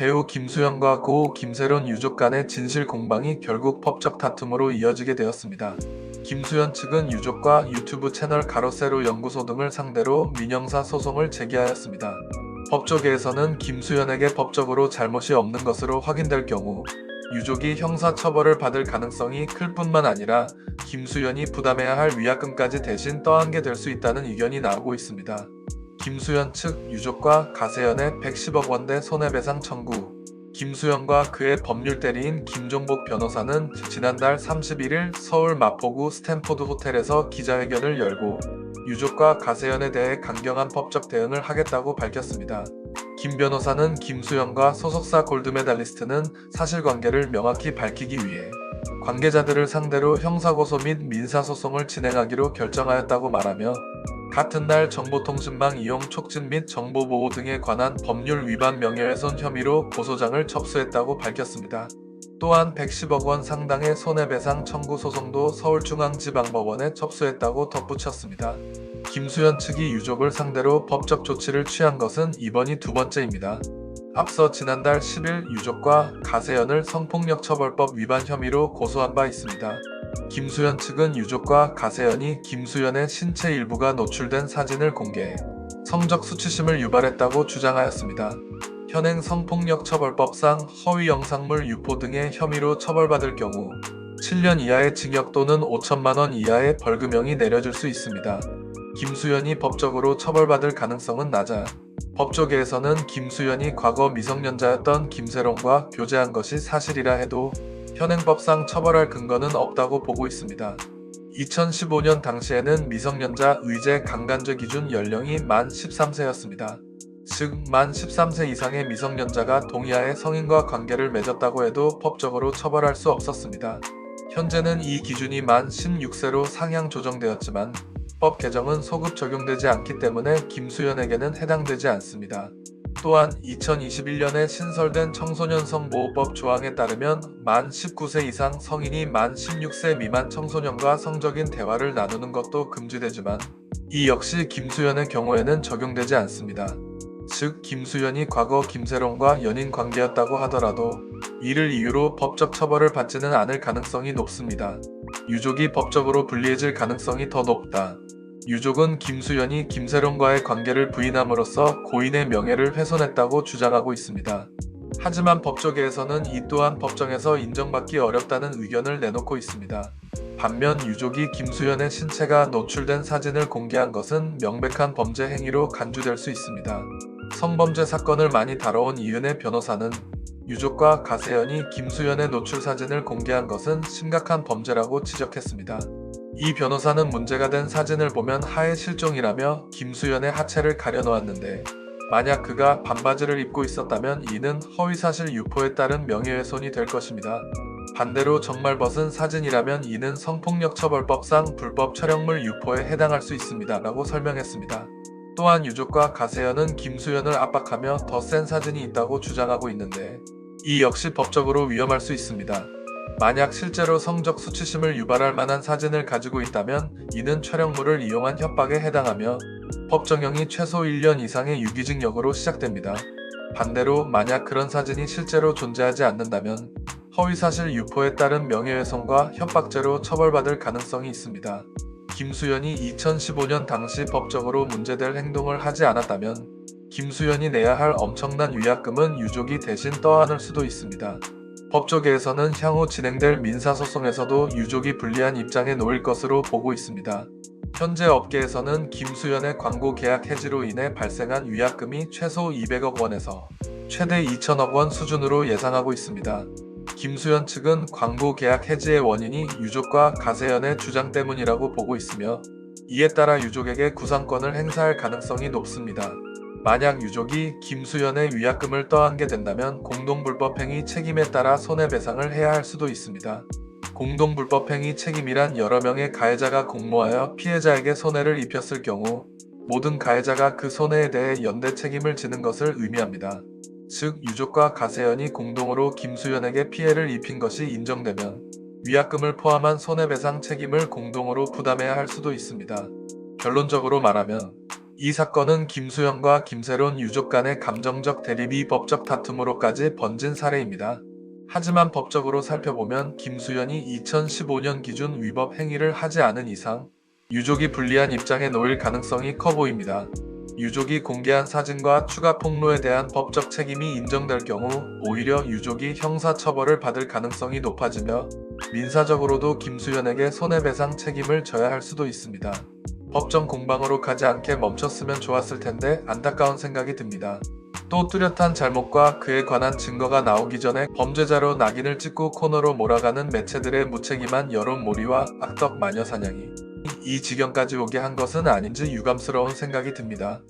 배우 김수현과 고 김세론 유족 간의 진실 공방이 결국 법적 다툼으로 이어지게 되었습니다. 김수현 측은 유족과 유튜브 채널 가로세로 연구소 등을 상대로 민형사 소송을 제기하였습니다. 법조계에서는 김수현에게 법적으로 잘못이 없는 것으로 확인될 경우 유족이 형사처벌을 받을 가능성이 클 뿐만 아니라 김수현이 부담해야 할 위약금까지 대신 떠안게 될 수 있다는 의견이 나오고 있습니다. 김수현 측 유족과 가세연의 110억 원대 손해배상 청구. 김수현과 그의 법률 대리인 김종복 변호사는 지난달 31일 서울 마포구 스탠포드 호텔에서 기자회견을 열고 유족과 가세연에 대해 강경한 법적 대응을 하겠다고 밝혔습니다. 김 변호사는 김수현과 소속사 골드메달리스트는 사실관계를 명확히 밝히기 위해 관계자들을 상대로 형사고소 및 민사소송을 진행하기로 결정하였다고 말하며 같은 날 정보통신망 이용 촉진 및 정보보호 등에 관한 법률 위반 명예훼손 혐의로 고소장을 접수했다고 밝혔습니다. 또한 110억 원 상당의 손해배상 청구 소송도 서울중앙지방법원에 접수했다고 덧붙였습니다. 김수현 측이 유족을 상대로 법적 조치를 취한 것은 이번이 두 번째입니다. 앞서 지난달 10일 유족과 가세연을 성폭력처벌법 위반 혐의로 고소한 바 있습니다. 김수현 측은 유족과 가세연이 김수현의 신체 일부가 노출된 사진을 공개해 성적 수치심을 유발했다고 주장하였습니다. 현행 성폭력처벌법상 허위 영상물 유포 등의 혐의로 처벌받을 경우 7년 이하의 징역 또는 5천만 원 이하의 벌금형이 내려질 수 있습니다. 김수현이 법적으로 처벌받을 가능성은 낮아 법조계에서는 김수현이 과거 미성년자였던 김세롱과 교제한 것이 사실이라 해도 현행법상 처벌할 근거는 없다고 보고 있습니다. 2015년 당시에는 미성년자 의제 강간죄 기준 연령이 만 13세였습니다. 즉, 만 13세 이상의 미성년자가 동의하에 성인과 관계를 맺었다고 해도 법적으로 처벌할 수 없었습니다. 현재는 이 기준이 만 16세로 상향 조정되었지만 법 개정은 소급 적용되지 않기 때문에 김수현에게는 해당되지 않습니다. 또한 2021년에 신설된 청소년 성보호법 조항에 따르면 만 19세 이상 성인이 만 16세 미만 청소년과 성적인 대화를 나누는 것도 금지되지만 이 역시 김수현의 경우에는 적용되지 않습니다. 즉, 김수현이 과거 김세롱과 연인 관계였다고 하더라도 이를 이유로 법적 처벌을 받지는 않을 가능성이 높습니다. 유족이 법적으로 불리해질 가능성이 더 높다. 유족은 김수현이 김세롱과의 관계를 부인함으로써 고인의 명예를 훼손했다고 주장하고 있습니다. 하지만 법조계에서는 이 또한 법정에서 인정받기 어렵다는 의견을 내놓고 있습니다. 반면 유족이 김수현의 신체가 노출된 사진을 공개한 것은 명백한 범죄 행위로 간주될 수 있습니다. 성범죄 사건을 많이 다뤄온 이은혜 변호사는 유족과 가세연이 김수현의 노출 사진을 공개한 것은 심각한 범죄라고 지적했습니다. 이 변호사는 문제가 된 사진을 보면 하해 실종이라며 김수현의 하체를 가려놓았는데 만약 그가 반바지를 입고 있었다면 이는 허위사실 유포에 따른 명예훼손이 될 것입니다. 반대로 정말 벗은 사진이라면 이는 성폭력처벌법상 불법 촬영물 유포에 해당할 수 있습니다. 라고 설명했습니다. 또한 유족과 가세연은 김수현을 압박하며 더 센 사진이 있다고 주장하고 있는데 이 역시 법적으로 위험할 수 있습니다. 만약 실제로 성적 수치심을 유발할 만한 사진을 가지고 있다면 이는 촬영물을 이용한 협박에 해당하며 법정형이 최소 1년 이상의 유기징역으로 시작됩니다. 반대로 만약 그런 사진이 실제로 존재하지 않는다면 허위사실 유포에 따른 명예훼손과 협박죄로 처벌받을 가능성이 있습니다. 김수현이 2015년 당시 법적으로 문제될 행동을 하지 않았다면 김수현이 내야 할 엄청난 위약금은 유족이 대신 떠안을 수도 있습니다. 법조계에서는 향후 진행될 민사소송에서도 유족이 불리한 입장에 놓일 것으로 보고 있습니다. 현재 업계에서는 김수현의 광고 계약 해지로 인해 발생한 위약금이 최소 200억 원에서 최대 2천억 원 수준으로 예상하고 있습니다. 김수현 측은 광고 계약 해지의 원인이 유족과 가세연의 주장 때문이라고 보고 있으며 이에 따라 유족에게 구상권을 행사할 가능성이 높습니다. 만약 유족이 김수현의 위약금을 떠안게 된다면 공동불법행위 책임에 따라 손해배상을 해야 할 수도 있습니다. 공동불법행위 책임이란 여러 명의 가해자가 공모하여 피해자에게 손해를 입혔을 경우 모든 가해자가 그 손해에 대해 연대 책임을 지는 것을 의미합니다. 즉, 유족과 가세연이 공동으로 김수현에게 피해를 입힌 것이 인정되면 위약금을 포함한 손해배상 책임을 공동으로 부담해야 할 수도 있습니다. 결론적으로 말하면 이 사건은 김수현과 김세론 유족 간의 감정적 대립이 법적 다툼으로까지 번진 사례입니다. 하지만 법적으로 살펴보면 김수현이 2015년 기준 위법 행위를 하지 않은 이상 유족이 불리한 입장에 놓일 가능성이 커 보입니다. 유족이 공개한 사진과 추가 폭로에 대한 법적 책임이 인정될 경우 오히려 유족이 형사처벌을 받을 가능성이 높아지며 민사적으로도 김수현에게 손해배상 책임을 져야 할 수도 있습니다. 법정 공방으로 가지 않게 멈췄으면 좋았을 텐데 안타까운 생각이 듭니다. 또 뚜렷한 잘못과 그에 관한 증거가 나오기 전에 범죄자로 낙인을 찍고 코너로 몰아가는 매체들의 무책임한 여론몰이와 악덕 마녀 사냥이 이 지경까지 오게 한 것은 아닌지 유감스러운 생각이 듭니다.